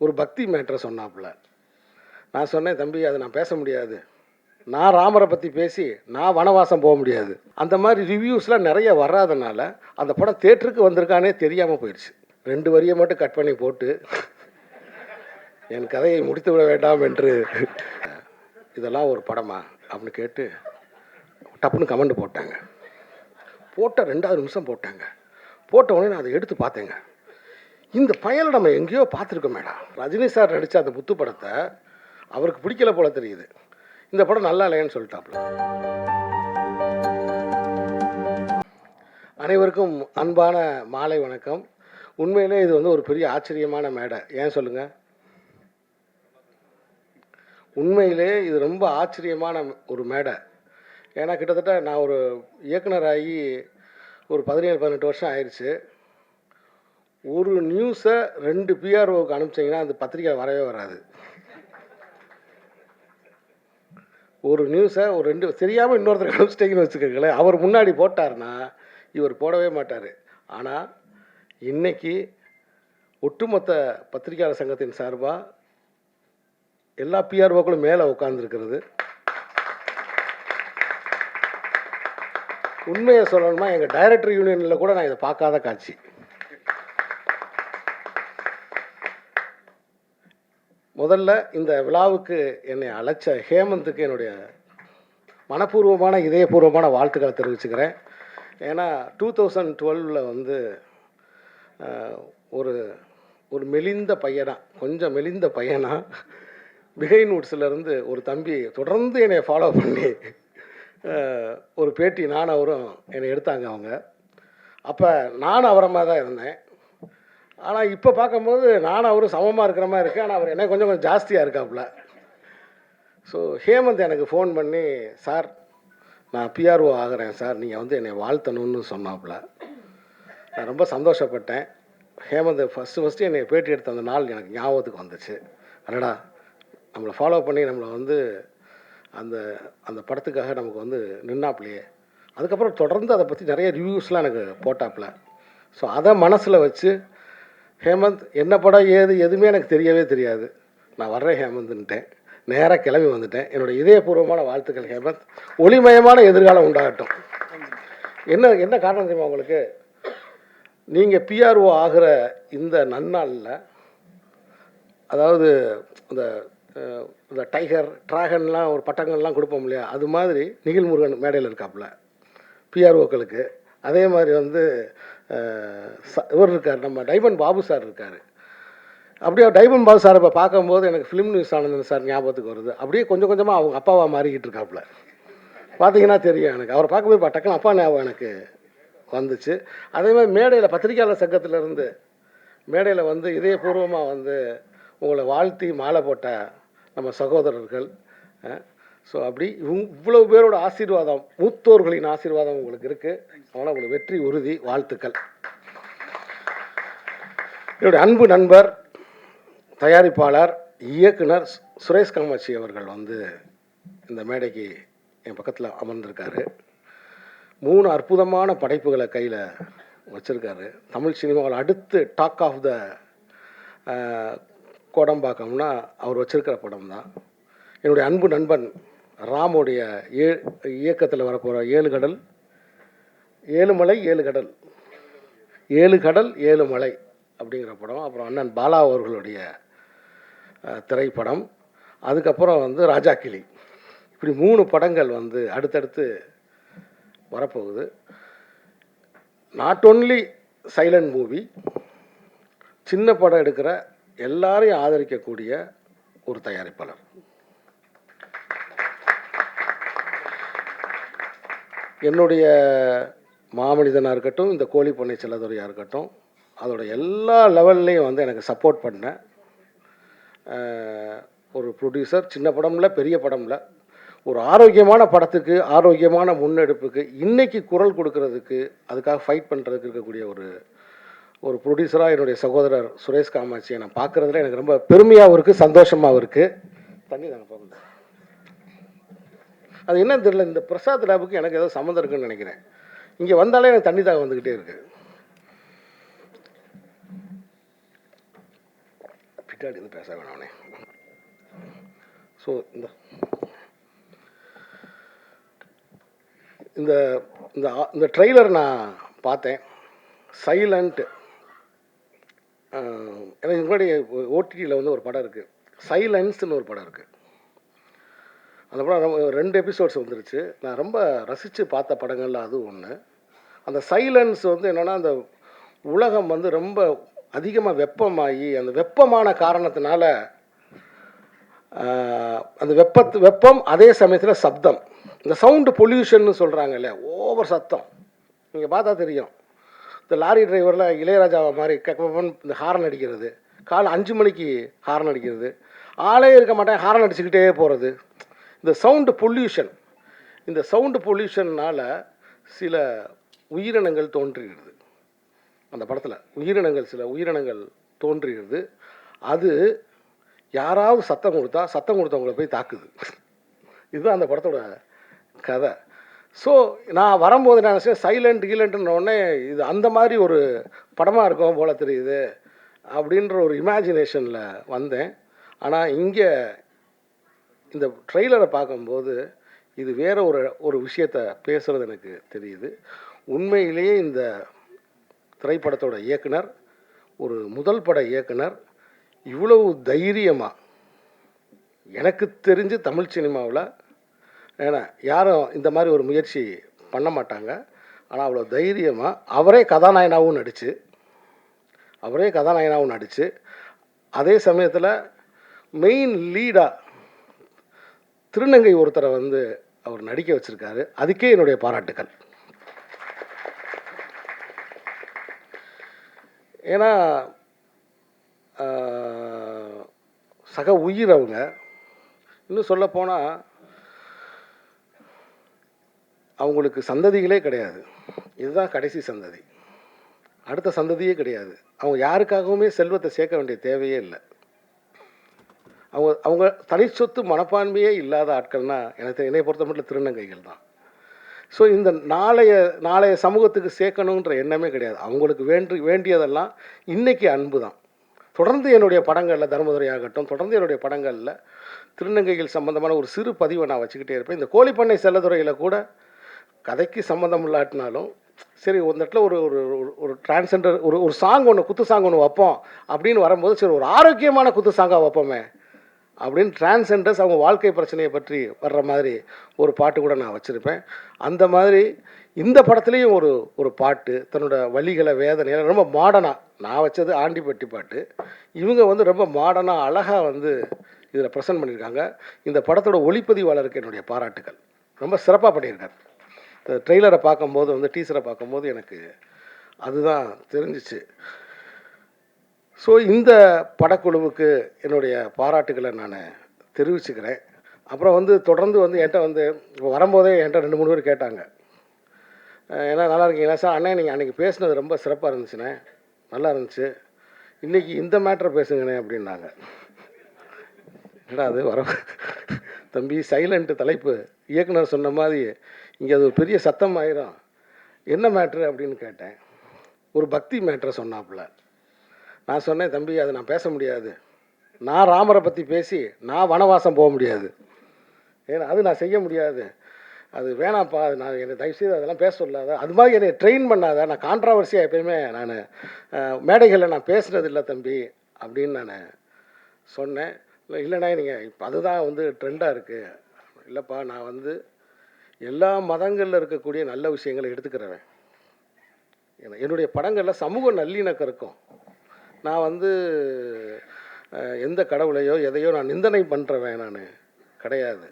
ஒரு பக்தி மேட்ரை சொன்னாப்புல. நான் சொன்னேன், தம்பி அதை நான் பேச முடியாது, நான் ராமரை பற்றி பேசி நான் வனவாசம் போக முடியாது. அந்த மாதிரி ரிவ்யூஸ்லாம் நிறைய வராதனால அந்த படம் தேட்டருக்கு வந்திருக்கானே தெரியாமல் போயிடுச்சு. 2 வரியை மட்டும் கட் பண்ணி போட்டு என் கதையை முடித்து விட வேண்டாம் என்று இதெல்லாம் ஒரு படமா அப்படின்னு கேட்டு டப்புன்னு கமெண்ட் போட்டாங்க. போட்ட 2வது நிமிஷம் போட்டாங்க. போட்ட உடனே நான் அதை எடுத்து பார்த்தேங்க. இந்த பயலை நம்ம எங்கேயோ பார்த்துருக்கோம் மேடம். ரஜினி சார் நடித்த அந்த புத்து படத்தை அவருக்கு பிடிக்கல போல தெரியுது. இந்த படம் நல்லா இல்லைன்னு சொல்லிட்டாப்புல. அனைவருக்கும் அன்பான மாலை வணக்கம். உண்மையிலே இது வந்து ஒரு பெரிய ஆச்சரியமான மேடை. ஏன் சொல்லுங்கள்? உண்மையிலே இது ரொம்ப ஆச்சரியமான ஒரு மேடை. ஏன்னா கிட்டத்தட்ட நான் ஒரு இயக்குனராகி ஒரு 17-18 வருஷம் ஆயிடுச்சு. ஒரு நியூஸை 2 பிஆர்ஓவுக்கு அனுப்பிச்சிங்கன்னா அந்த பத்திரிக்கை வரவே வராது. ஒரு நியூஸை ஒரு 2 தெரியாமல் இன்னொருத்தருக்கு அனுப்பிச்சிட்டிங்கன்னு வச்சுக்கோங்களேன், அவர் முன்னாடி போட்டார்னா இவர் போடவே மாட்டார். ஆனால் இன்னைக்கு ஒட்டுமொத்த பத்திரிகையாளர் சங்கத்தின் சார்பாக எல்லா பிஆர்ஓக்களும் மேலே உட்காந்துருக்கிறது. உண்மையை சொல்லணுமா, எங்கள் டைரக்டர் யூனியனில் கூட நான் இதை பார்க்காத காட்சி. முதல்ல இந்த விழாவுக்கு என்னை அழைச்ச ஹேமந்துக்கு என்னுடைய மனப்பூர்வமான இதயபூர்வமான வாழ்த்துக்களை தெரிவிச்சுக்கிறேன். ஏன்னா 2012 வந்து ஒரு ஒரு மெலிந்த பையனா, கொஞ்சம் மெலிந்த பையனா பிஹைண்ட் வுட்ஸ்லேருந்து ஒரு தம்பி தொடர்ந்து என்னை ஃபாலோ பண்ணி ஒரு பேட்டி நானும் அவரும் என்னை எடுத்தாங்க அவங்க. அப்போ நானும் அவரமாக தான் இருந்தேன். ஆனால் இப்போ பார்க்கும்போது நானும் அவரும் சமமாக இருக்கிற மாதிரி இருக்குது. ஆனால் அவர் என்ன கொஞ்சம் ஜாஸ்தியாக இருக்காப்புல. ஸோ ஹேமந்த் எனக்கு ஃபோன் பண்ணி, சார் நான் பிஆர்ஓ ஆகிறேன் சார், நீங்கள் வந்து என்னை வாழ்த்தணும்னு சொன்னாப்புல. நான் ரொம்ப சந்தோஷப்பட்டேன். ஹேமந்த் ஃபஸ்ட்டு என்னை பேட்டி எடுத்த அந்த நாள் எனக்கு ஞாபகத்துக்கு வந்துச்சு. அடடா, நம்மளை ஃபாலோ பண்ணி நம்மளை வந்து அந்த அந்த படத்துக்காக நமக்கு வந்து நின்னாப்புலையே. அதுக்கப்புறம் தொடர்ந்து அதை பற்றி நிறைய ரிவ்யூஸ்லாம் எனக்கு போட்டாப்புல. ஸோ அதை மனசில் வச்சு, ஹேமந்த் என்ன படம் எதுவுமே எனக்கு தெரியவே தெரியாது, நான் வர்றேன் ஹேமந்த்ன்ட்டேன். நேராக கிளம்பி வந்துட்டேன். என்னுடைய இதயபூர்வமான வாழ்த்துக்கள் ஹேமந்த். ஒளிமயமான எதிர்காலம் உண்டாகட்டும். என்ன காரணம் தெரியுமா உங்களுக்கு? நீங்கள் பிஆர்ஓ ஆகிற இந்த நன்னாளில், அதாவது இந்த டைகர் ட்ராகன்லாம் ஒரு பட்டங்கள்லாம் கொடுப்போம் இல்லையா, அது மாதிரி நிகில் முருகன் மேடையில் இருக்காப்புல பிஆர்ஓக்களுக்கு. அதே மாதிரி வந்து இவர் இருக்கார், நம்ம டைமண்ட் பாபு சார் இருக்கார். அப்படியே டைமண்ட் பாபு சார் இப்போ பார்க்கும்போது எனக்கு ஃபிலிம் நியூஸ் ஆனந்தன் சார் ஞாபகத்துக்கு வருது. அப்படியே கொஞ்சம் கொஞ்சமாக அவங்க அப்பாவாக மாறிக்கிட்டு இருக்காப்புல. பார்த்தீங்கன்னா தெரியும் எனக்கு. அவரை பார்க்கும்போது டக்குன்னு அப்பா ஞாபகம் எனக்கு வந்துச்சு. அதே மாதிரி மேடையில் பத்திரிகையாளர் சங்கத்திலேருந்து மேடையில் வந்து இதயபூர்வமாக வந்து உங்களை வாழ்த்தி மாலை போட்ட நம்ம சகோதரர்கள். ஸோ அப்படி இவ்வளவு பேரோட ஆசீர்வாதம், மூத்தோர்களின் ஆசீர்வாதம் உங்களுக்கு இருக்குது. அதனால் உங்களுக்கு வெற்றி உறுதி. வாழ்த்துக்கள். என்னுடைய அன்பு நண்பர், தயாரிப்பாளர், இயக்குனர் சுரேஷ் காமாட்சி அவர்கள் வந்து இந்த மேடைக்கு என் பக்கத்தில் அமர்ந்திருக்காரு. 3 அற்புதமான படைப்புகளை கையில் வச்சுருக்காரு. தமிழ் சினிமாவில் அடுத்து டாக் ஆஃப் த கோடம்பாக்கம்னா அவர் வச்சிருக்கிற படம் தான். என்னுடைய அன்பு நண்பன் ராமுடைய இயக்கத்தில் வரப்போகிற 7 கடல் 7 மலை 7 கடல் 7 கடல் 7 மலை அப்படிங்கிற படம். அப்புறம் அண்ணன் பாலா அவர்களுடைய திரைப்படம். அதுக்கப்புறம் வந்து ராஜா கிளி. இப்படி 3 படங்கள் வந்து அடுத்தடுத்து வரப்போகுது. நாட் ஒன்லி சைலண்ட் மூவி, சின்ன படம் எடுக்கிற எல்லாரையும் ஆதரிக்கக்கூடிய ஒரு தயாரிப்பாளர். என்னுடைய மாமனிதனாக இருக்கட்டும், இந்த கோழி பண்ணை செல்லதுறையாக இருக்கட்டும், அதோட எல்லா லெவல்லையும் வந்து எனக்கு சப்போர்ட் பண்ண ஒரு ப்ரொடியூசர். சின்ன படம்ல, பெரிய படம்ல, ஒரு ஆரோக்கியமான படத்துக்கு, ஆரோக்கியமான முன்னெடுப்புக்கு, இன்றைக்கி குரல் கொடுக்கறதுக்கு, அதுக்காக ஃபைட் பண்ணுறதுக்கு இருக்கக்கூடிய ஒரு ப்ரொடியூசராக என்னுடைய சகோதரர் சுரேஷ் காமாட்சியை நான் பார்க்குறதுல எனக்கு ரொம்ப பெருமையாகவும் இருக்குது, சந்தோஷமாகவும் இருக்குது. தண்ணி தாங்க போகுது. அது என்னன்னு தெரியல, இந்த பிரசாத் லேபுக்கு எனக்கு ஏதோ சம்மந்தம் இருக்குன்னு நினைக்கிறேன். இங்கே வந்தாலே எனக்கு தண்ணி தாகம் வந்துக்கிட்டே இருக்குது. பின்னாடி இருந்து பேச வேணானே. ஸோ இந்த இந்த இந்த ட்ரெய்லர் நான் பார்த்தேன். சைலண்ட். எனக்கு முன்னாடி ஓடிடியில் வந்து ஒரு படம் இருக்குது, சைலன்ஸ்னு ஒரு படம் இருக்குது. அந்த படம் ரொம்ப 2 எபிசோட்ஸ் வந்துருச்சு. நான் ரொம்ப ரசித்து பார்த்த படங்கள்ல அது ஒன்று. அந்த சைலன்ஸ் வந்து என்னென்னா, அந்த உலகம் வந்து ரொம்ப அதிகமாக வெப்பமாகி, அந்த வெப்பமான காரணத்தினால அந்த வெப்பம் அதே சமயத்தில் சப்தம், இந்த சவுண்டு பொல்யூஷன்னு சொல்கிறாங்க இல்லையா, ஓவர் சத்தம். நீங்கள் பார்த்தா தெரியும், இந்த லாரி டிரைவரில் இளையராஜாவை மாதிரி இந்த ஹாரன் அடிக்கிறது, காலை 5 மணிக்கு ஹாரன் அடிக்கிறது, ஆளே இருக்க மாட்டேன் ஹாரன் அடிச்சுக்கிட்டே போகிறது. இந்த சவுண்டு பொல்யூஷன், இந்த சவுண்டு பொல்யூஷன்னால் சில உயிரினங்கள் தோன்றுகிறது. அந்த படத்தில் சில உயிரினங்கள் தோன்றுகிறது. அது யாராவது சத்தம் கொடுத்தவங்களை போய் தாக்குது. இதுதான் அந்த படத்தோட கதை. ஸோ நான் வரும்போது நான் நினச்சேன், சைலண்ட் கீலண்ட்னோடனே இது அந்த மாதிரி ஒரு படமாக இருக்கும் போல் தெரியுது அப்படின்ற ஒரு இமேஜினேஷனில் வந்தேன். ஆனால் இங்கே இந்த ட்ரெய்லரை பார்க்கும்போது இது வேறு ஒரு விஷயத்தை பேசுகிறது எனக்கு தெரியுது. உண்மையிலேயே இந்த திரைப்படத்தோட இயக்குனர், ஒரு முதல் பட இயக்குனர், இவ்வளவு தைரியமாக, எனக்கு தெரிஞ்சு தமிழ் சினிமாவில் ஏன்னா யாரும் இந்த மாதிரி ஒரு முயற்சி பண்ண மாட்டாங்க. ஆனால் அவ்வளோ தைரியமாக அவரே கதாநாயகனாகவும் நடித்து அதே சமயத்தில் மெயின் லீடாக திருநங்கை ஒருத்தரை வந்து அவர் நடிக்க வச்சுருக்காரு. அதுக்கே என்னுடைய பாராட்டுக்கள். ஏன்னா சக உயிர் அவங்க. இன்னும் சொல்லப்போனால் அவங்களுக்கு சந்ததிகளே கிடையாது. இதுதான் கடைசி சந்ததி. அடுத்த சந்ததியே கிடையாது. அவங்க யாருக்காகவுமே செல்வத்தை சேர்க்க வேண்டிய தேவையே இல்லை. அவங்க தனி சொத்து மனப்பான்மையே இல்லாத ஆட்கள்னால் என்னை பொறுத்த மட்டும் திருநங்கைகள் தான். ஸோ இந்த நாளைய சமூகத்துக்கு சேர்க்கணுன்ற எண்ணமே கிடையாது. அவங்களுக்கு வேண்டியதெல்லாம் இன்றைக்கி அன்பு தான். தொடர்ந்து என்னுடைய படங்களில், தர்மதுரை ஆகட்டும், தொடர்ந்து என்னுடைய படங்களில் திருநங்கைகள் சம்மந்தமான ஒரு சிறு பதிவை நான் வச்சுக்கிட்டே இருப்பேன். இந்த கோழிப்பண்ணை செல்லதுறையில் கூட கதைக்கு சம்மந்தம் இல்லாட்டினாலும் சரி, ஒரு இடத்துல ஒரு டிரான்ஸ்ஜெண்டர் ஒரு சாங் ஒன்று, குத்து சாங் ஒன்று வைப்போம் அப்படின்னு வரும்போது, சரி ஒரு ஆரோக்கியமான குத்து சாங்காக வைப்போமே அப்படின்னு டிரான்ஸ்ஜெண்டர்ஸ் அவங்க வாழ்க்கை பிரச்சனையை பற்றி வர்ற மாதிரி ஒரு பாட்டு கூட நான் வச்சுருப்பேன். அந்த மாதிரி இந்த படத்துலேயும் ஒரு பாட்டு தன்னோட வலிகளை, வேதனைகளை ரொம்ப மாடர்னாக, நான் வச்சது ஆண்டிப்பட்டி பாட்டு, இவங்க வந்து ரொம்ப மாடர்னாக அழகாக வந்து இதில் ப்ரெசென்ட் பண்ணியிருக்காங்க. இந்த படத்தோட ஒளிப்பதிவாளருக்கு என்னுடைய பாராட்டுகள். ரொம்ப சிறப்பாக பண்ணியிருக்காரு. ட்ரெய்லரை பார்க்கும்போது வந்து, டீசரை பார்க்கும்போது எனக்கு அதுதான் தெரிஞ்சிச்சு. ஸோ இந்த படக்குழுவுக்கு என்னுடைய பாராட்டுகளை நான் தெரிவிச்சுக்கிறேன். அப்புறம் வந்து தொடர்ந்து வந்து என்கிட்ட வந்து இப்போ வரும்போதே என்கிட்ட 2-3 பேர் கேட்டாங்க, ஏன்னா நல்லா இருக்கீங்களா சார், அண்ணே நீங்கள் அன்றைக்கி பேசுனது ரொம்ப சிறப்பாக இருந்துச்சுண்ணே, நல்லா இருந்துச்சு, இன்றைக்கி இந்த மேட்ரை பேசுங்கண்ணே அப்படின்னாங்க. ஏன்னா அது தம்பி சைலண்ட் தலைப்பு, இயக்குனர் சொன்ன மாதிரி இங்கே அது ஒரு பெரிய சத்தம் ஆயிரும், என்ன மேட்ரு அப்படின்னு கேட்டேன். ஒரு பக்தி மேட்ரை சொன்னாப்புல. நான் சொன்னேன், தம்பி அதை நான் பேச முடியாது, நான் ராமரை பற்றி பேசி நான் வனவாசம் போக முடியாது, ஏன்னா அது நான் செய்ய முடியாது, அது வேணாம்ப்பா, அது நான் என்னை தயவுசெய்து அதெல்லாம் பேச சொல்லாத, அது மாதிரி என்னை ட்ரெயின் பண்ணாத, நான் கான்ட்ராவர்சியாக எப்பயுமே நான் மேடைகளில் நான் பேசுகிறது இல்லை தம்பி அப்படின்னு நான் சொன்னேன். இல்லைண்ணா நீங்கள் இப்போ அதுதான் வந்து ட்ரெண்டாக இருக்குது. இல்லைப்பா, நான் வந்து எல்லா மதங்களில் இருக்கக்கூடிய நல்ல விஷயங்களை எடுத்துக்கிறவன். என்னுடைய படங்களில் சமூக நல்லிணக்கம் இருக்கும். நான் வந்து எந்த கடவுளையோ எதையோ நான் நிந்தனை பண்ணுறவன் நான் கிடையாது.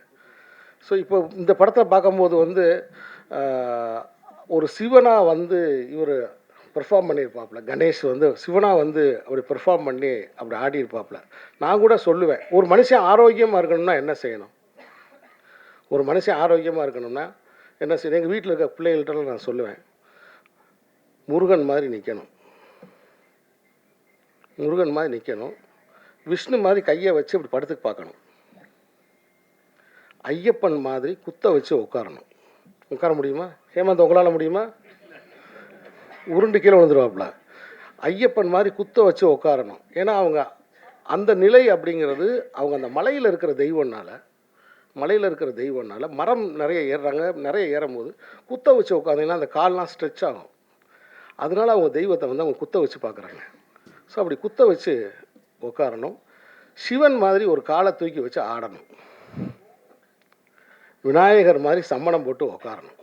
ஸோ இப்போ இந்த படத்தை பார்க்கும்போது வந்து ஒரு சிவனாக வந்து இவர் பெர்ஃபார்ம் பண்ணியிருப்பாப்புல, கணேஷ் வந்து சிவனாக வந்து அப்படி பெர்ஃபார்ம் பண்ணி அப்படி ஆடி இருப்பாப்புல. நான் கூட சொல்லுவேன், ஒரு மனுஷன் ஆரோக்கியமாக இருக்கணும்னா என்ன செய்யணும், ஒரு மனுஷன் ஆரோக்கியமாக இருக்கணும்னா என்ன செய்யணும். எங்கள் வீட்டில் இருக்க பிள்ளைகள்கிட்ட நான் சொல்லுவேன், முருகன் மாதிரி நிற்கணும், முருகன் மாதிரி நிற்கணும், விஷ்ணு மாதிரி கையை வச்சு இப்படி படுத்துக்கு பார்க்கணும், ஐயப்பன் மாதிரி குத்த வச்சு உட்காரணும். உட்கார முடியுமா ஹேமந்த், உங்களால் முடியுமா? உருண்டு கீழே விழுந்துருவாப்புல. ஐயப்பன் மாதிரி குத்த வச்சு உட்காரணும். ஏன்னா அவங்க அந்த நிலை அப்படிங்கிறது அவங்க அந்த மலையில் இருக்கிற தெய்வம்னால மரம் நிறைய ஏறுறாங்க. நிறைய ஏறும்போது குத்த வச்சு உட்காந்திங்கன்னா அந்த கால்லாம் ஸ்ட்ரெச் ஆகும். அதனால அவங்க தெய்வத்தை வந்து அவங்க குத்த வச்சு பார்க்குறாங்க. ஸோ அப்படி குத்த வச்சு உட்காரணும். சிவன் மாதிரி ஒரு காலை தூக்கி வச்சு ஆடணும். விநாயகர் மாதிரி சம்மணம் போட்டு உட்காரணும்.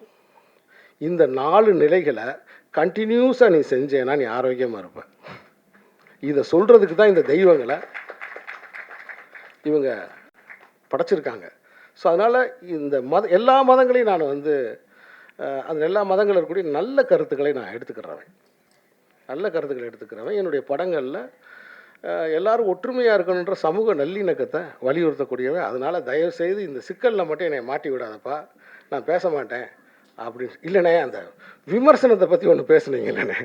இந்த 4 நிலைகளை கண்டினியூஸாக நீ செஞ்சேன்னா நீ ஆரோக்கியமாக இருப்ப. இதை சொல்கிறதுக்கு தான் இந்த தெய்வங்களை இவங்க படைச்சிருக்காங்க. ஸோ அதனால் இந்த எல்லா மதங்களையும் நான் வந்து அந்த எல்லா மதங்களில் இருக்கக்கூடிய நல்ல கருத்துக்களை நான் எடுத்துக்கிறவன். என்னுடைய படங்களில் எல்லோரும் ஒற்றுமையாக இருக்கணுன்ற சமூக நல்லிணக்கத்தை வலியுறுத்தக்கூடியவன். அதனால் தயவுசெய்து இந்த சிக்கலில் மட்டும் என்னை மாட்டி விடாதப்பா, நான் பேச மாட்டேன் அப்படின்னு. இல்லைண்ணே, அந்த விமர்சனத்தை பற்றி ஒன்று பேசுனீங்க இல்லைண்ணே,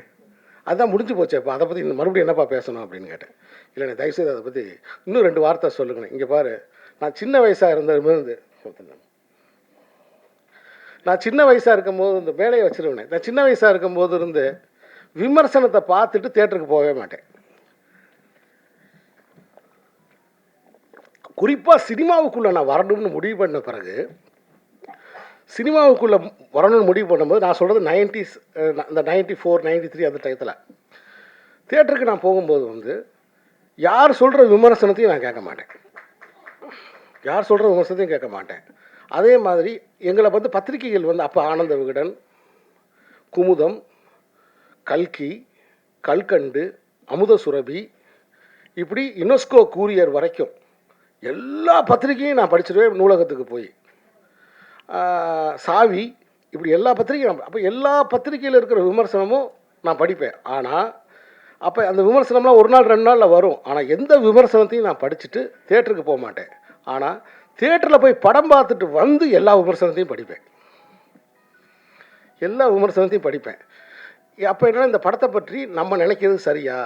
அதுதான் முடிஞ்சு போச்சேப்பா, அதை பற்றி மறுபடியும் என்னப்பா பேசணும் அப்படின்னு கேட்டேன். இல்லைண்ணே, தயவுசெய்து அதை பற்றி இன்னும் 2 வார்த்தை சொல்லுங்கண்ணே. இங்கே பாரு, நான் சின்ன வயசாக இருக்கும்போது இந்த வேலையை வச்சுருவேன். நான் சின்ன வயசாக இருக்கும்போது இருந்து விமர்சனத்தை பார்த்துட்டு தேட்டருக்கு போகவே மாட்டேன். குறிப்பாக சினிமாவுக்குள்ளே நான் வரணும்னு முடிவு பண்ண பிறகு, சினிமாவுக்குள்ளே வரணும்னு முடிவு பண்ணும்போது, நான் சொல்கிறது 90s, அந்த 94, 93 அந்த டயத்தில் தியேட்டருக்கு நான் போகும்போது வந்து யார் சொல்கிற விமர்சனத்தையும் நான் கேட்க மாட்டேன். அதே மாதிரி எங்களை வந்து பத்திரிகைகள் வந்து அப்போ ஆனந்த விகடன், குமுதம், கல்கி, கல்கண்டு, அமுத சுரபி, இப்படி யுனெஸ்கோ கூரியர் வரைக்கும் எல்லா பத்திரிகையும் நான் படிச்சிருவேன். நூலகத்துக்கு போய் சாவி, இப்படி எல்லா பத்திரிகையும். அப்போ எல்லா பத்திரிகையில் இருக்கிற விமர்சனமும் நான் படிப்பேன். ஆனால் அப்போ அந்த விமர்சனம்லாம் 1 நாள் 2 நாளில் வரும். ஆனால் எந்த விமர்சனத்தையும் நான் படிச்சுட்டு தேட்டருக்கு போக மாட்டேன். ஆனால் தேட்டரில் போய் படம் பார்த்துட்டு வந்து எல்லா விமர்சனத்தையும் படிப்பேன். அப்போ என்னென்னா, இந்த படத்தை பற்றி நம்ம நினைக்கிறது சரியா,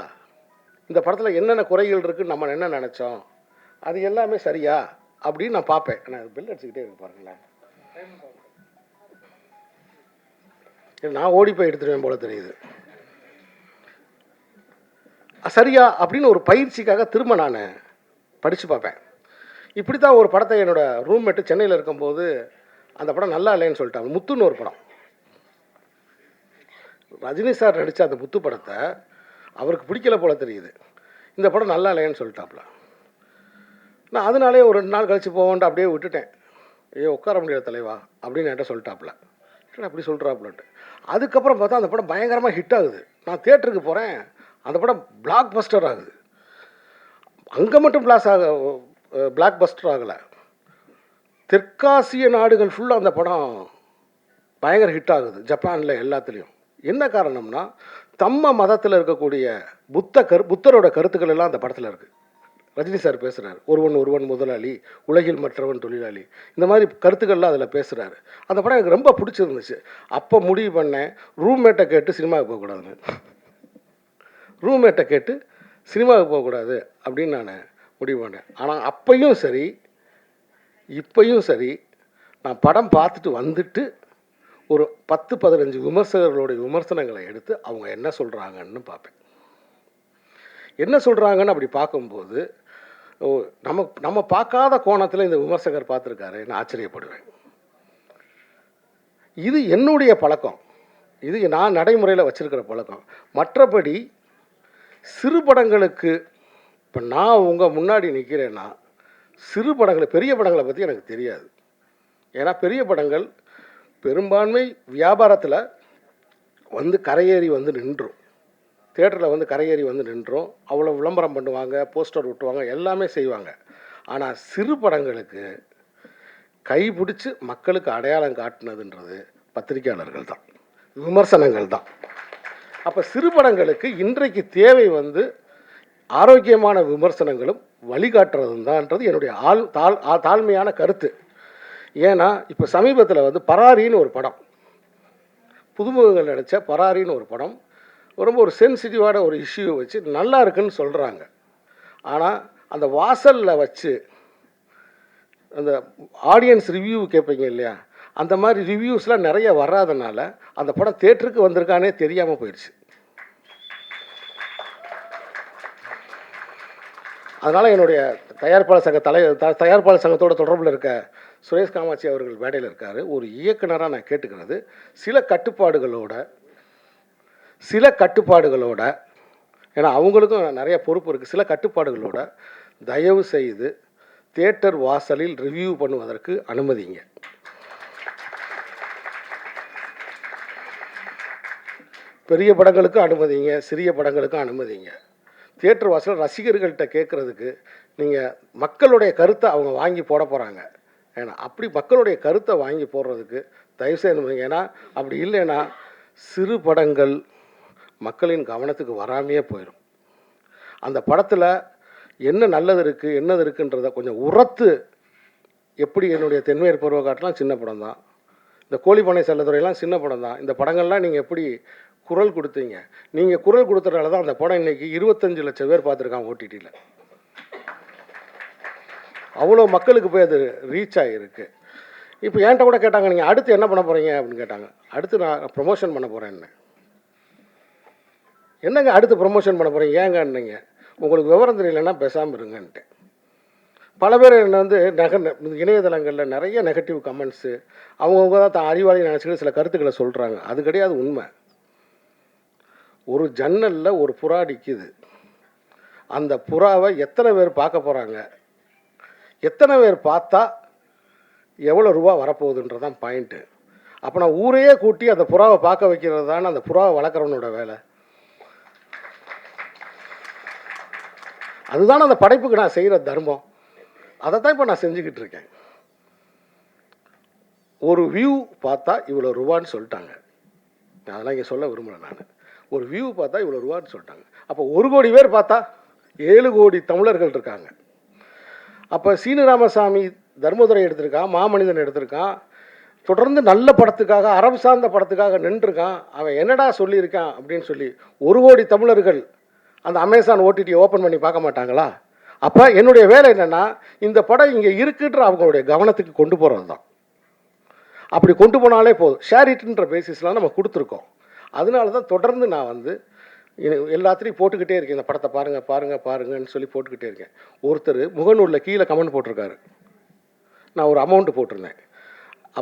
இந்த படத்தில் என்னென்ன குறைகள் இருக்குதுன்னு நம்ம என்ன நினச்சோம், அது எல்லாமே சரியா அப்படின்னு நான் பார்ப்பேன். நான் பெல் அடிச்சுக்கிட்டே இருக்கு பாருங்களேன். நான் ஓடி போய் எடுத்துருவேன் போல தெரியுது. சரியா அப்படின்னு ஒரு பயிற்சிக்காக திரும்ப நான் படித்து பார்ப்பேன். இப்படி தான் ஒரு படத்தை என்னோடய ரூம்மேட்டு சென்னையில் இருக்கும்போது அந்த படம் நல்லா இல்லைன்னு சொல்லிட்டாங்க. முத்துன்னு ஒரு படம், ரஜினி சார் நடித்த அந்த முத்து படத்தை அவருக்கு பிடிக்கல போல தெரியுது. இந்த படம் நல்லா இல்லைன்னு சொல்லிட்டாப்புல. நான் அதனாலே ஒரு 2 நாள் கழித்து போவோன்ட்டு அப்படியே விட்டுட்டேன். உட்கார முடியாது தலைவா அப்படின்னு என்கிட்ட சொல்லிட்டாப்புல. அப்படி சொல்கிறாப்புலன்ட்டு. அதுக்கப்புறம் பார்த்தா அந்த படம் பயங்கரமாக ஹிட் ஆகுது. நான் தியேட்டருக்கு போகிறேன், அந்த படம் பிளாக் பஸ்டர் ஆகுது. அங்கே மட்டும் பிளாக் பஸ்டர் ஆகலை, தெற்காசிய நாடுகள் ஃபுல்லாக அந்த படம் பயங்கர ஹிட் ஆகுது, ஜப்பானில் எல்லாத்துலேயும். என்ன காரணம்னா, தம்ம மதத்தில் இருக்கக்கூடிய புத்தரோட கருத்துக்கள் எல்லாம் அந்த படத்தில் இருக்குது. ரஜினி சார் பேசுகிறார், ஒருவன் முதலாளி, உலகில் மற்றவன் தொழிலாளி, இந்த மாதிரி கருத்துக்கள்லாம் அதில் பேசுகிறாரு. அந்த படம் எனக்கு ரொம்ப பிடிச்சிருந்துச்சு. அப்போ முடிவு பண்ணேன், ரூம்மேட்டை கேட்டு சினிமாவுக்கு போகக்கூடாது அப்படின்னு நான் முடிவு பண்ணேன். ஆனால் அப்பையும் சரி இப்பையும் சரி, நான் படம் பார்த்துட்டு வந்துட்டு ஒரு 10-15 விமர்சகர்களுடைய விமர்சனங்களை எடுத்து அவங்க என்ன சொல்கிறாங்கன்னு பார்ப்பேன். என்ன சொல்கிறாங்கன்னு அப்படி பார்க்கும்போது, நம்ம பார்க்காத கோணத்தில் இந்த விமர்சகர் பார்த்துருக்காருன்னு ஆச்சரியப்படுவேன். இது என்னுடைய பழக்கம், இது நான் நடைமுறையில் வச்சுருக்கிற பழக்கம். மற்றபடி சிறு படங்களுக்கு இப்போ நான் உங்கள் முன்னாடி நிற்கிறேன்னா, சிறு படங்களை, பெரிய படங்களை பற்றி எனக்கு தெரியாது. ஏன்னா பெரிய படங்கள் பெரும்பான்மை வியாபாரத்தில் வந்து கரையேறி வந்து நின்றும், தியேட்டரில் வந்து கரையேறி வந்து நின்றோம். அவ்வளோ விளம்பரம் பண்ணுவாங்க, போஸ்டர் ஒட்டுவாங்க, எல்லாமே செய்வாங்க. ஆனால் சிறு படங்களுக்கு கைப்பிடிச்சு மக்களுக்கு அடையாளம் காட்டினதுன்றது பத்திரிகையாளர்கள் தான், விமர்சனங்கள் தான். அப்போ சிறு படங்களுக்கு இன்றைக்கு தேவை வந்து ஆரோக்கியமான விமர்சனங்களும் வழிகாட்டுறதும் தான்ன்றது என்னுடைய தாழ்மையான கருத்து. ஏன்னா இப்போ சமீபத்தில் வந்து பராரின்னு ஒரு படம், புதுமுகங்கள் நடித்த பராரின்னு ஒரு படம், ரொம்ப ஒரு சென்சிட்டிவான ஒரு இஷ்யூவை வச்சு நல்லா இருக்குன்னு சொல்கிறாங்க. ஆனால் அந்த வாசலில் வச்சு அந்த ஆடியன்ஸ் ரிவ்யூ கேட்பீங்க இல்லையா, அந்த மாதிரி ரிவ்யூஸ்லாம் நிறைய வராதனால அந்த படம் தேட்டருக்கு வந்திருக்கானே தெரியாமல் போயிடுச்சு. அதனால் என்னுடைய தயாரிப்பாளர் சங்கத்தோட தொடர்பில் இருக்க சுரேஷ் காமாட்சி அவர்கள் மேடையில் இருக்கார். ஒரு இயக்குனராக நான் கேட்டுக்கிறது, சில கட்டுப்பாடுகளோட ஏன்னா அவங்களுக்கும் நிறைய பொறுப்பு இருக்குது. சில கட்டுப்பாடுகளோட தயவு செய்து தியேட்டர் வாசலில் ரிவ்யூ பண்ணுவதற்கு அனுமதிங்க. பெரிய படங்களுக்கு அனுமதிங்க, சிறிய படங்களுக்கும் அனுமதிங்க. தியேட்டர் வாசல் ரசிகர்கள்ட்ட கேட்குறதுக்கு நீங்கள் மக்களுடைய கருத்தை அவங்க வாங்கி போட போகிறாங்க. ஏன்னா அப்படி மக்களுடைய கருத்தை வாங்கி போடுறதுக்கு தயவுசெய்து அனுமதிங்க. ஏன்னா அப்படி இல்லைன்னா சிறு படங்கள் மக்களின் கவனத்துக்கு வராமையே போயிடும். அந்த படத்தில் என்ன நல்லது இருக்குது என்னது இருக்குன்றத கொஞ்சம் உரத்து, எப்படி என்னுடைய தென்மேற் பருவக்காட்டெலாம் சின்ன படம் தான், இந்த கோழிப்பனை செல்லத்துறையெல்லாம் சின்ன படம் தான், இந்த படங்கள்லாம் நீங்கள் எப்படி குரல் கொடுத்தீங்க, நீங்கள் குரல் கொடுத்தனால தான் அந்த படம் இன்றைக்கி 25 லட்சம் பேர் பார்த்துருக்கான் ஓடிடியில். அவ்வளோ மக்களுக்கு போய் அது ரீச் ஆகிருக்கு. இப்போ என்கிட்ட கூட கேட்டாங்க, நீங்கள் அடுத்து என்ன பண்ண போகிறீங்க அப்படின்னு கேட்டாங்க. அடுத்து நான் ப்ரொமோஷன் பண்ண போகிறேன்னு. என்னங்க அடுத்து ப்ரொமோஷன் பண்ண போகிறீங்க ஏங்கன்னீங்க. உங்களுக்கு விவரம் தெரியலன்னா பேசாமல் இருங்கன்ட்டு. பல பேர் என்ன வந்து இணையதளங்களில் நிறைய நெகட்டிவ் கமெண்ட்ஸு, அவங்கவுங்க தான் அறிவாளி நினச்சிக்கிட்டு சில கருத்துக்களை சொல்கிறாங்க. அது கிடையாது உண்மை. ஒரு ஜன்னலில் ஒரு புறா நிற்கிது. அந்த புறாவை எத்தனை பேர் பார்க்க போகிறாங்க, எத்தனை பேர் பார்த்தா எவ்வளோ ரூபா வரப்போகுதுன்றதான் பாயிண்ட்டு. அப்போ நான் ஊரையே கூட்டி அந்த புறாவை பார்க்க வைக்கிறது தானே அந்த புறாவை வளர்க்குறவனோட வேலை. அதுதானே அந்த படைப்புக்கு நான் செய்கிற தர்மம். அதை தான் இப்போ நான் செஞ்சுக்கிட்டு இருக்கேன். ஒரு வியூ பார்த்தா இவ்வளோ ரூபான்னு சொல்லிட்டாங்க. அதெல்லாம் இங்கே சொல்ல விரும்பலை. நான் ஒரு வியூ பார்த்தா இவ்வளோ ரூபான்னு சொல்லிட்டாங்க. அப்போ 1 கோடி பேர் பார்த்தா 7 கோடி தமிழர்கள் இருக்காங்க. அப்போ சீனு ராமசாமி தர்மதுரை எடுத்திருக்கான், மாமனிதன் எடுத்திருக்கான், தொடர்ந்து நல்ல படத்துக்காக அறம் சார்ந்த படத்துக்காக நின்றுருக்கான். அவன் என்னடா சொல்லியிருக்கான் அப்படின்னு சொல்லி 1 கோடி தமிழர்கள் அந்த அமேசான் ஓடிடியை ஓப்பன் பண்ணி பார்க்க மாட்டாங்களா? அப்போ என்னுடைய வேலை என்னென்னா, இந்த படம் இங்கே இருக்குன்ற அவங்களுடைய கவனத்துக்கு கொண்டு போகிறது தான். அப்படி கொண்டு போனாலே போதும். ஷேர் இட்ன்ற பேசிஸ்லாம் நம்ம கொடுத்துருக்கோம். அதனால தான் தொடர்ந்து நான் வந்து எல்லாத்துலேயும் போட்டுக்கிட்டே இருக்கேன். இந்த படத்தை பாருங்கன்னு சொல்லி போட்டுக்கிட்டே இருக்கேன். ஒருத்தர் முகநூலில் கீழே கமெண்ட் போட்டிருக்காரு. நான் ஒரு அமௌண்ட்டு போட்டிருந்தேன்.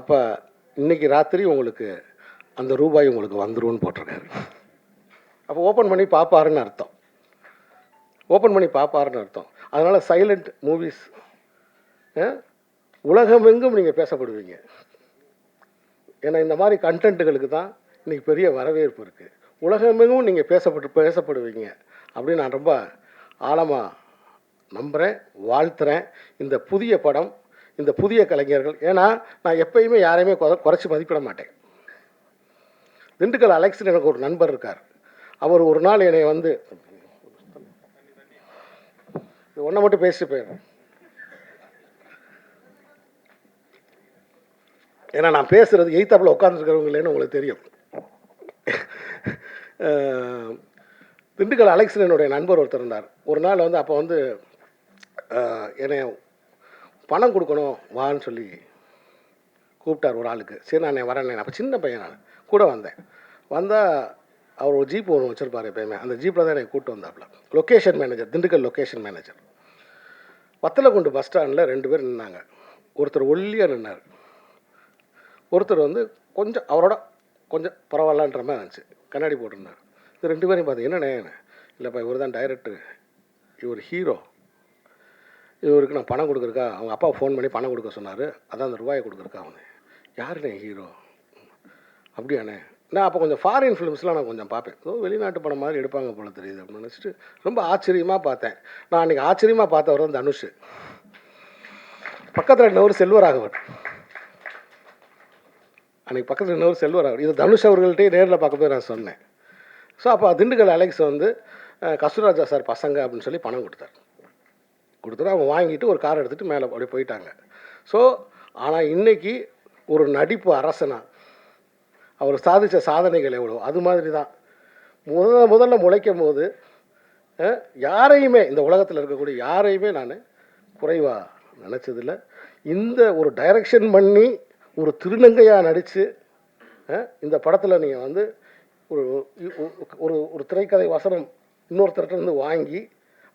அப்போ இன்றைக்கி ராத்திரி உங்களுக்கு அந்த ரூபாய் உங்களுக்கு வந்துரும்னு போட்டிருக்காரு. அப்போ ஓப்பன் பண்ணி பார்ப்பாருன்னு அர்த்தம். அதனால் சைலண்ட் மூவிஸ் உலகமெங்கும் நீங்கள் பேசப்படுவீங்க. ஏன்னா இந்த மாதிரி கண்டென்ட்டுகளுக்கு தான் இன்றைக்கி பெரிய வரவேற்பு இருக்குது. உலகமெங்கும் நீங்கள் பேசப்படுவீங்க அப்படின்னு நான் ரொம்ப ஆழமாக நம்புகிறேன், வாழ்த்துறேன். இந்த புதிய படம், இந்த புதிய கலைஞர்கள், ஏன்னா நான் எப்பயுமே யாரையுமே குறைச்சி மதிப்பிட மாட்டேன். திண்டுக்கல் அலெக்ஸ்னு எனக்கு ஒரு நண்பர் இருக்கார். அவர் ஒரு நாள் என்னை வந்து ஒன்றை மட்டும் பேசிட்டு போயிடுறேன். ஏன்னா நான் பேசுகிறது எய்த்தாப்பில் உட்காந்துருக்கிறவங்களேன்னு உங்களுக்கு தெரியும். திண்டுக்கல் அலெக்ஸ்னு என்னுடைய நண்பர் ஒருத்தர் இருந்தார். ஒரு நாள் வந்து அப்போ வந்து என்னை பணம் கொடுக்கணும் வான்னு சொல்லி கூப்பிட்டார் ஒரு ஆளுக்கு. சரி நான் வரேன். அப்போ சின்ன பையன், நான் கூட வந்தால் அவர் ஒரு ஜீப் ஒன்று வச்சுருப்பார் எப்போயுமே. அந்த ஜீப்பில் தான் எனக்கு கூப்பிட்டு வந்தாப்புல. Location manager, Dindigul location manager. Vathalagundu bus ஸ்டாண்டில் 2 பேர் நின்னாங்க. ஒருத்தர் ஒல்லியாக நின்னார், ஒருத்தர் வந்து கொஞ்சம் அவரோட கொஞ்சம் பரவாயில்லன்ற மாதிரி இருந்துச்சு, கண்ணாடி போட்டிருந்தார். இது 2 பேரையும் பார்த்து என்னண்ணே, இல்லைப்பா இவர் தான் டைரக்டர், இவர் ஹீரோ, இவருக்கு நான் பணம் கொடுக்குறக்கா அவங்க அப்பா ஃபோன் பண்ணி பணம் கொடுக்க சொன்னார், அதான் அந்த ரூபாயை கொடுக்குறக்கா. அவனு யாருண்ணே ஹீரோ? அப்படியாண்ணே. நான் அப்போ கொஞ்சம் ஃபாரின் ஃபிலிம்ஸ்லாம் நான் கொஞ்சம் பார்ப்பேன். வெளிநாட்டு படம் மாதிரி எடுப்பாங்க போல தெரியுது அப்படின்னு நினச்சிட்டு ரொம்ப ஆச்சரியமாக பார்த்தேன். நான் அன்றைக்கி ஆச்சரியமாக பார்த்தவர் தான் தனுஷ். பக்கத்தில் இன்னொரு செல்வராகவன், அன்றைக்கி பக்கத்தில் இன்னொரு செல்வராகவன். இது தனுஷ் அவர்கள்ட்டே நேரில் பார்க்க போய் நான் சொன்னேன். ஸோ அப்போ திண்டுக்கல் அலெக்ஸ் வந்து கஸ்தூராஜா சார் பசங்க அப்படின்னு சொல்லி பணம் கொடுத்தாரு. அவங்க வாங்கிட்டு ஒரு கார் எடுத்துகிட்டு மேலே அப்படி போயிட்டாங்க. ஸோ ஆனால் இன்றைக்கி ஒரு நடிப்பு அரசனா அவர் சாதித்த சாதனைகள் எவ்வளோ, அது மாதிரி தான் முதல்ல முளைக்கும் போது யாரையுமே இந்த உலகத்தில் இருக்கக்கூடிய யாரையுமே நான் குறைவாக நினச்சதில்லை. இந்த ஒரு டைரக்ஷன் பண்ணி ஒரு திருநங்கையாக நடித்து இந்த படத்தில் நீங்கள் வந்து ஒரு ஒரு திரைக்கதை வசனம் இன்னொருத்தர்கிட்ட வாங்கி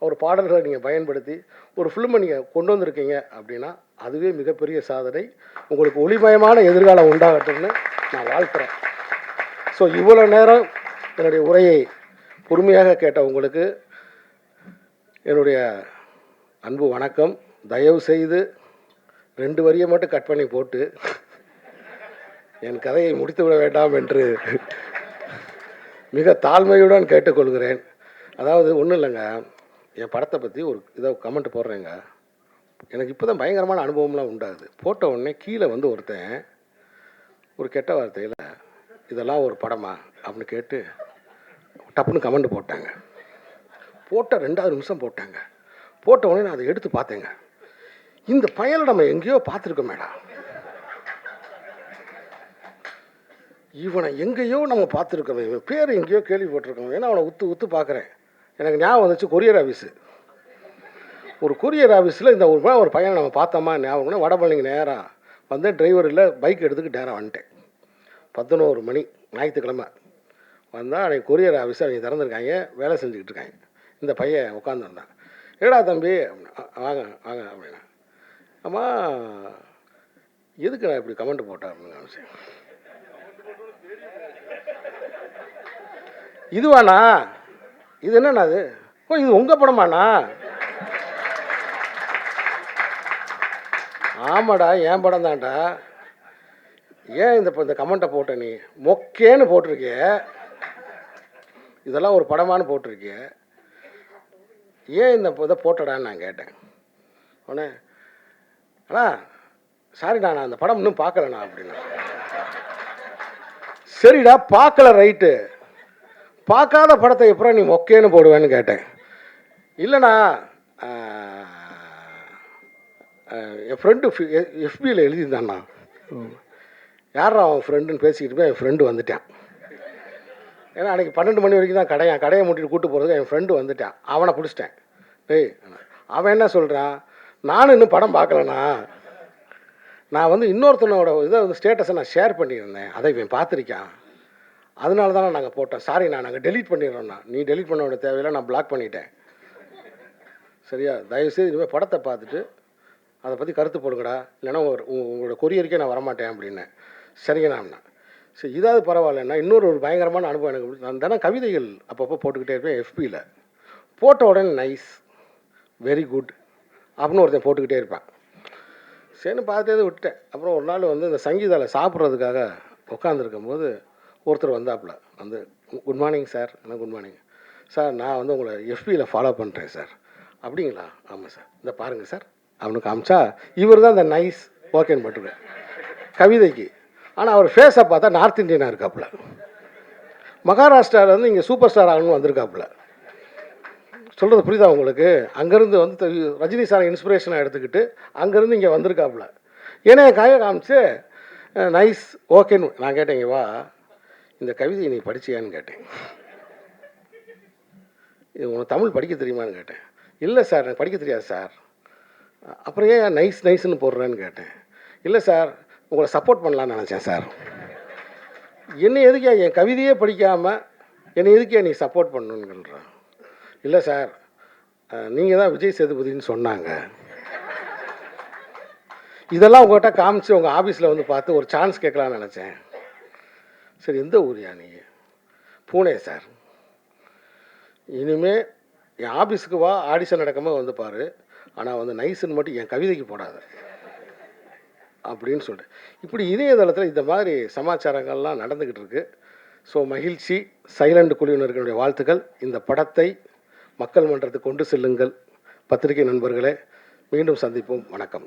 அவர் பாடல்களை நீங்கள் பயன்படுத்தி ஒரு ஃபிலிமை நீங்கள் கொண்டு வந்திருக்கீங்க அப்படின்னா அதுவே மிகப்பெரிய சாதனை. உங்களுக்கு ஒளிமயமான எதிர்காலம் உண்டாகட்டும்னு நான் வாழ்த்துறேன். ஸோ இவ்வளோ நேரம் என்னுடைய உரையை பொறுமையாக கேட்ட உங்களுக்கு என்னுடைய அன்பு வணக்கம். தயவு செய்து 2 வரியை மட்டும் கட் பண்ணி போட்டு என் கதையை முடித்து விட வேண்டாம் என்று மிக தாழ்மையுடன் கேட்டுக்கொள்கிறேன். அதாவது ஒன்றும் இல்லைங்க, என் படத்தை பற்றி ஒரு இதை கமெண்ட் போடுறேங்க. எனக்கு இப்போ தான் பயங்கரமான அனுபவம்லாம் உண்டாகுது. போட்ட உடனே கீழே வந்து ஒருத்தன் ஒரு கெட்ட வார்த்தையில் இதெல்லாம் ஒரு படமா அப்படின்னு கேட்டு டப்புன்னு கமெண்ட் போட்டாங்க. போட்ட 2வது நிமிஷம் போட்டாங்க. போட்ட உடனே நான் அதை எடுத்து பார்த்தேங்க. இந்த பயலை நம்ம எங்கேயோ பார்த்துருக்கோமேடா, இவனை எங்கேயோ நம்ம பார்த்துருக்கோம், இவன் பேர் எங்கேயோ கேள்விப்பட்டிருக்கோம். ஏன்னா அவனை உத்து பார்க்குறேன். எனக்கு ஞாபகம் வந்துச்சு கொரியர் ஆஃபீஸு. ஒரு கொரியர் ஆஃபீஸில் இந்த ஒரு பையனை நம்ம பார்த்தோமா ஞாபகம். வடபழனிக்கு நேராக வந்தேன். டிரைவர் இல்லை, பைக் எடுத்துக்கிட்டு நேராக வந்துட்டேன். 11 மணி ஞாயிற்றுக்கிழமை வந்தால் அன்றைக்கி கொரியர் ஆஃபீஸை அவங்க திறந்துருக்காங்க, வேலை செஞ்சுக்கிட்டு இருக்காங்க. இந்த பையன் உட்காந்துருந்தான். ஏடா தம்பி வாங்க வாங்க அப்படின்னா, அம்மா எதுக்கு நான் இப்படி கமெண்ட் போட்டேன் அப்படின்னு நினச்சேன். இதுவாண்ணா, இது என்னண்ணா அது? ஓ, இது உங்கள் படமாண்ணா? ஆமாடா, என் படம் தான்டா. ஏன் இந்த கமெண்ட்டை போட்ட நீ? மொக்கேன்னு போட்டிருக்கிய, இதெல்லாம் ஒரு படமானு போட்டிருக்கிய, ஏன் இந்த இதை போட்டடான்னு நான் கேட்டேன். உடனே அண்ணா சாரிண்ணா, நான் அந்த படம் இன்னும் பார்க்கலண்ணா அப்படின்னா. சரிடா, பார்க்கல ரைட்டு, பார்க்காத படத்தை எப்போ நீ மொக்கேன்னு போடுவேன்னு கேட்டேன். இல்லைண்ணா, என் ஃப்ரெண்டு எஃபியில் எழுதியிருந்தாண்ணா. யாரா அவன் ஃப்ரெண்டுன்னு பேசிக்கிட்டு போய் என் ஃப்ரெண்டு வந்துட்டான். ஏன்னா அன்றைக்கி 12 மணி வரைக்கும் தான் கடையை மூட்டிட்டு கூப்பிட்டு போகிறதுக்கு என் ஃப்ரெண்டு வந்துட்டான். அவனை பிடிச்சிட்டேன். டேய், அவன் என்ன சொல்கிறான், நானும் இன்னும் படம் பார்க்கலண்ணா, நான் வந்து இன்னொருத்தனோட இதை வந்து ஸ்டேட்டஸை நான் ஷேர் பண்ணியிருந்தேன், அதை இவன் பார்த்துருக்கான், அதனால தானே நாங்கள் போட்டோம், சாரிண்ணா நாங்கள் டெலீட் பண்ணிடுறோண்ணா. நீ டெலீட் பண்ண வேண்டிய தேவையில்லை, நான் பிளாக் பண்ணிட்டேன். சரியா? தயவுசெய்து இனிமேல் படத்தை பார்த்துட்டு அதை பற்றி கருத்து போடுங்கடா, இல்லைன்னா உங்களோட கொரியருக்கே நான் வரமாட்டேன் அப்படின்னேன். சரிங்கண்ணா. சரி, இதாவது பரவாயில்லண்ணா. இன்னொரு பயங்கரமான அனுபவம் எனக்கு. நான் தானே கவிதைகள் அப்பப்போ போட்டுக்கிட்டே இருப்பேன் எஃபியில். போட்ட உடனே நைஸ், வெரி குட் அப்படின்னு ஒருத்தன் போட்டுக்கிட்டே இருப்பேன். சரின்னு பார்த்துட்டே விட்டுட்டேன். அப்புறம் ஒரு நாள் வந்து இந்த சங்கீதாவில் சாப்பிட்றதுக்காக உட்காந்துருக்கும் போது ஒருத்தர் வந்தாப்புல வந்து, குட் மார்னிங் சார். என்ன குட் மார்னிங் சார், நான் வந்து உங்களை எஃபியில் ஃபாலோ பண்ணுறேன் சார். அப்படிங்களா? ஆமாம் சார், இந்த பாருங்கள் சார் அப்படின்னு காமிச்சா இவர் தான் இந்த நைஸ் ஓகேன்னு போட்டுருக்கேன் கவிதைக்கு. ஆனால் அவர் ஃபேஸை பார்த்தா நார்த் இந்தியனாக இருக்காப்புல, மகாராஷ்டிராவிலேருந்து இங்கே சூப்பர் ஸ்டார் ஆகணும்னு வந்திருக்காப்புல. சொல்கிறது புரியுதா உங்களுக்கு? அங்கேருந்து வந்து ரஜினி சாரை இன்ஸ்பிரேஷனாக எடுத்துக்கிட்டு அங்கேருந்து இங்கே வந்திருக்காப்புல. ஏன்னா என் கையை காமிச்சு நைஸ் ஓகேன்னு. நான் கேட்டேன், இங்கே வா, இந்த கவிதையை நீ படிச்சியான்னு கேட்டேன். இது உனக்கு தமிழ் படிக்க தெரியுமான்னு கேட்டேன். இல்லை சார், எனக்கு படிக்க தெரியாது சார். அப்புறம் ஏன் நைஸ்ன்னு போடுறேன்னு கேட்டேன். இல்லை சார், உங்களை சப்போர்ட் பண்ணலான்னு நினச்சேன் சார். என்னை எதுக்கே என் கவிதையே படிக்காமல் என்னை எதுக்கே நீ சப்போர்ட் பண்ணணுங்கிறான். இல்லை சார், நீங்கள் தான் விஜய் சேதுபதினு சொன்னாங்க. இதெல்லாம் உங்கள்கிட்ட காமிச்சு உங்கள் ஆஃபீஸில் வந்து பார்த்து ஒரு சான்ஸ் கேட்கலான்னு நினச்சேன். சரி, எந்த ஊரியா நீ? பூனே சார். இனிமேல் என் ஆஃபீஸுக்கு வா, ஆடிஷன் நடக்கும்போது வந்து பாரு, ஆனால் வந்து நைஸுன்னு மட்டும் என் கவிதைக்கு போடாத அப்படின்னு சொல்லிட்டு. இப்படி இணையதளத்தில் இந்த மாதிரி சமாச்சாரங்கள்லாம் நடந்துக்கிட்டு இருக்கு. ஸோ மகிழ்ச்சி. சைலண்ட் குழுவினர்களுடைய வாழ்த்துக்கள். இந்த படத்தை மக்கள் மன்றத்துக்கு கொண்டு செல்லுங்கள். பத்திரிகை நண்பர்களே, மீண்டும் சந்திப்போம். வணக்கம்.